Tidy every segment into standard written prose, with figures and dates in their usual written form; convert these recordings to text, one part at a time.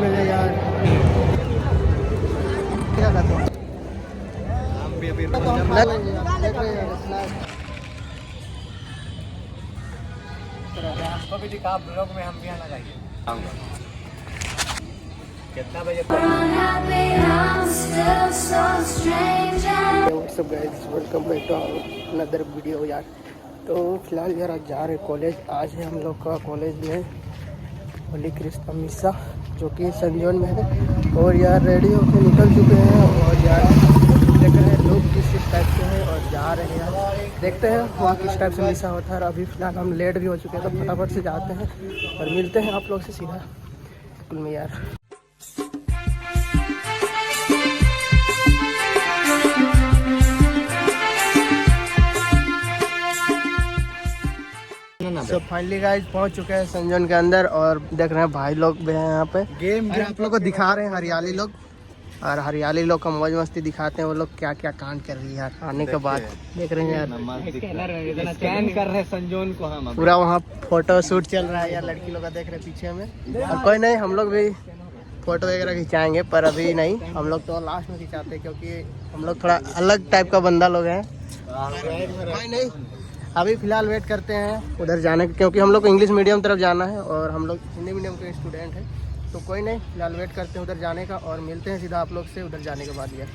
मिले यार। क्या कहते हैं हम भी अभी आपको भी दिखा ब्लॉग में, हम भी आना चाहिए। कितना बजे what's up guys, welcome back to another video यार। तो फिलहाल यार आज जा रहे कॉलेज। आज है हम लोग का कॉलेज में होली क्रिस्त का मिस्सा, जो कि संजोन में है। और यार रेडी होकर निकल चुके हैं और यार देख रहे हैं लोग किस टाइप के हैं और जा रहे हैं यार। देखते हैं वहाँ किस टाइप से मिस्सा होता है। और अभी फिलहाल हम लेट भी हो चुके हैं, तो फटाफट से जाते हैं और मिलते हैं आप लोग से सीधा स्कूल में यार। तो फाइनली गाइस पहुंच चुके हैं संजोन के अंदर और देख रहे हैं भाई लोग भी हैं यहाँ पे। गेम आप लोग को दिखा रहे हैं हरियाली लोग, और हरियाली लोग का मौज मस्ती दिखाते हैं। वो लोग क्या क्या कांड कर रही है यार आने के बाद। देख रहे हैं यार स्कैन कर रहे हैं संजोन को, हम पूरा वहाँ फोटो शूट चल रहा है यार। लड़की लोग का देख रहे हैं पीछे में। और कोई नहीं, हम लोग भी फोटो वगैरह खिंचाएंगे, पर अभी नहीं। हम लोग तो लास्ट में खिंचाते हैं, क्योंकि हम लोग थोड़ा अलग टाइप का बंदा लोग हैं। नहीं, अभी फ़िलहाल वेट करते हैं उधर जाने के, क्योंकि हम लोग को इंग्लिश मीडियम तरफ जाना है और हम लोग हिंदी मीडियम के स्टूडेंट हैं। तो कोई नहीं, फिलहाल वेट करते हैं उधर जाने का और मिलते हैं सीधा आप लोग से उधर जाने के बाद यार।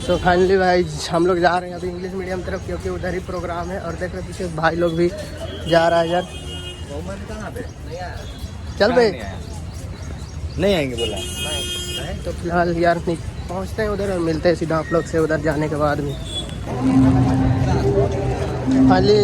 तो फाइनली भाई हम लोग जा रहे हैं अभी इंग्लिश मीडियम तरफ, क्योंकि उधर ही प्रोग्राम है। और देख रहे पीछे भाई लोग भी जा रहा है यार। चल भाई नहीं आएंगे बोला। तो फिलहाल यार पहुँचते हैं उधर और मिलते हैं सीधा आप लोग से उधर जाने के बाद में। खाली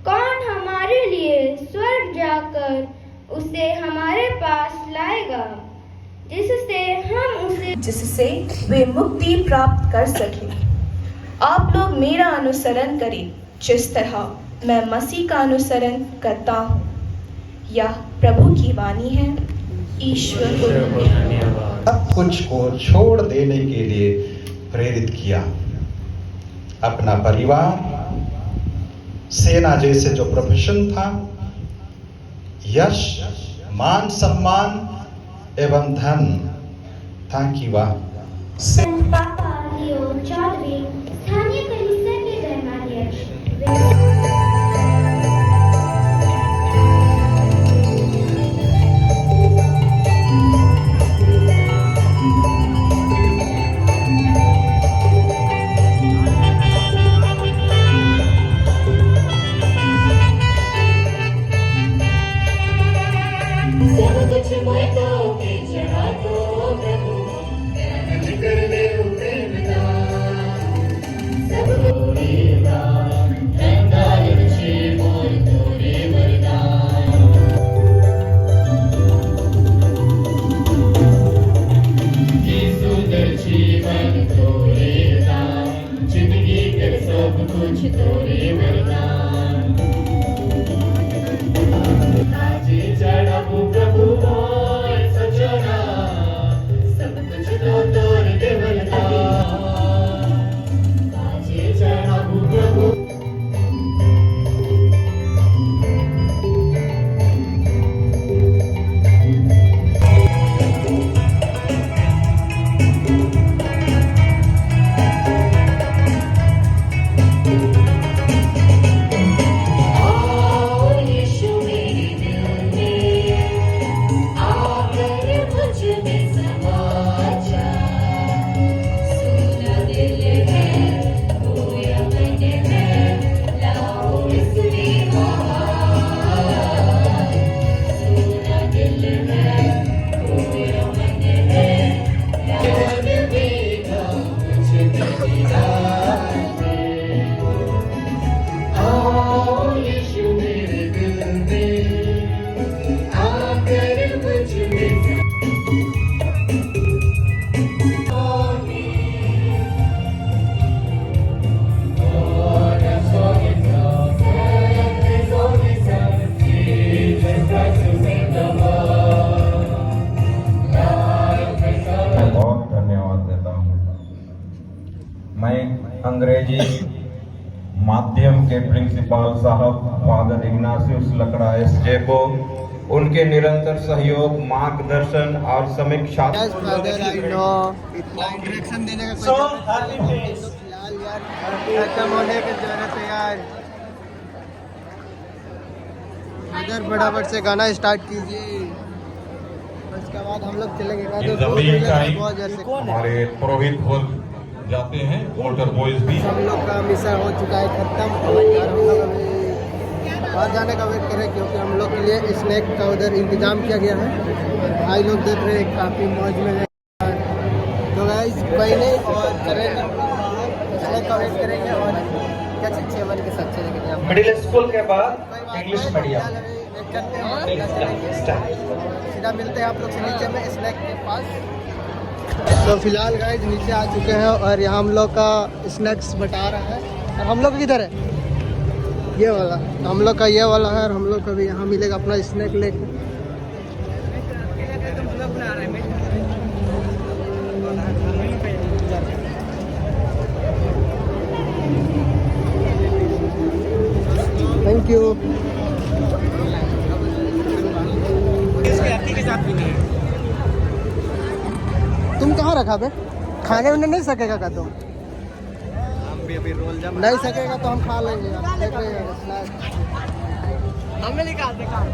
कौन हमारे लिए स्वर्ग जाकर उसे हमारे पास लाएगा, जिससे वे मुक्ति प्राप्त कर सके। आप लोग मेरा अनुसरण करें, जिस तरह मैं मसीह का अनुसरण करता हूँ। यह प्रभु की वाणी है। ईश्वर को धन्यवाद। सब कुछ को छोड़ देने के लिए प्रेरित किया। अपना परिवार, सेना जैसे जो प्रोफेशन था, यश, मान सम्मान एवं धन ताकि वह पापा लियो चौधरी स्थानीय कलीसिया के धर्माध्यक्ष अंग्रेजी माध्यम के प्रिंसिपल साहब फादर इग्नासियस लकड़ा एसजे को उनके निरंतर सहयोग, मार्गदर्शन और समीक्षा इंट्रैक्शन देने का खत्म होने की जरूरत है यार। इधर फटाफट से गाना स्टार्ट कीजिए, उसके बाद हम लोग चलेंगे। हमारे पुरोहित हो जाते हैं, वोल्टर बॉयज भी। हम लोग का मिशन हो चुका है खत्म और हम लोग अभी बाहर जाने का वेट करें, क्योंकि हम लोग के लिए स्नैक का उधर इंतजाम किया गया है। भाई लोग देख रहे हैं काफ़ी मौज में है। तो गाइस कोई नहीं, और करेंगे स्नैक का वेट करेंगे और क्या अच्छे बन के सब चलेंगे। मिडिल स्कूल के बाद इंग्लिश मीडियम सीधा मिलते हैं आप लोग से नीचे में स्नैक के पास। तो फिलहाल गाइस नीचे आ चुके हैं और यहाँ हम लोग का स्नैक्स बटा रहा है। और हम लोग किधर है? ये वाला, तो हम लोग का ये वाला है और हम लोग का भी यहाँ मिलेगा अपना स्नैक लेके। Thank you. तुम कहाँ रखा बे? खाने उन्हें नहीं सकेगा का तुम? हम भी अभी रोल जम नहीं सकेगा तो हम खा लेंगे। हमने निकाल देखा।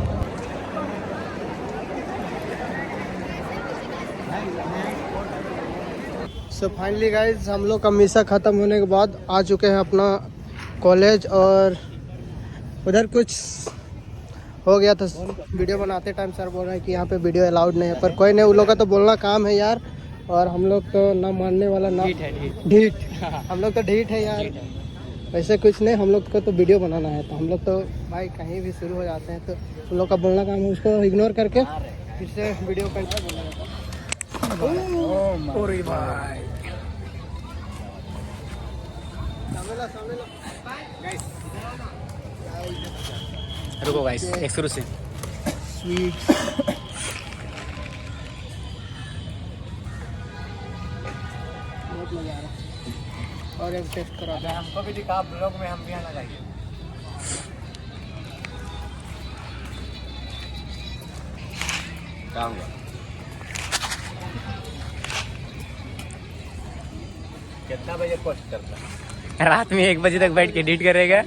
सो फाइनली गाइज हम लोग का मिशन ख़त्म होने के बाद आ चुके हैं अपना कॉलेज। और उधर कुछ हो गया था, वीडियो बनाते टाइम सर बोल रहे हैं कि यहाँ पे वीडियो अलाउड नहीं है, पर कोई नहीं, उन लोग का तो बोलना काम है यार। और हम लोग तो ना मानने वाला ना ढीठ हम लोग तो ढीठ है यार। वैसे कुछ नहीं, हम लोग को तो वीडियो बनाना है, तो हम लोग तो भाई कहीं भी शुरू हो जाते हैं, तो उन लोग का बोलना काम है, उसको इग्नोर करके फिर से वीडियो करके बोलना है। रुको गाइस, एक्सक्लूसिव स्वीट मज़ा आ रहा है। और एक टेस्ट करा था। हमको भी दिखा ब्लॉग में, हम भी आना चाहिए। कितना बजे पोस्ट करता है? रात में 1 बजे तक बैठ के एडिट करेगा।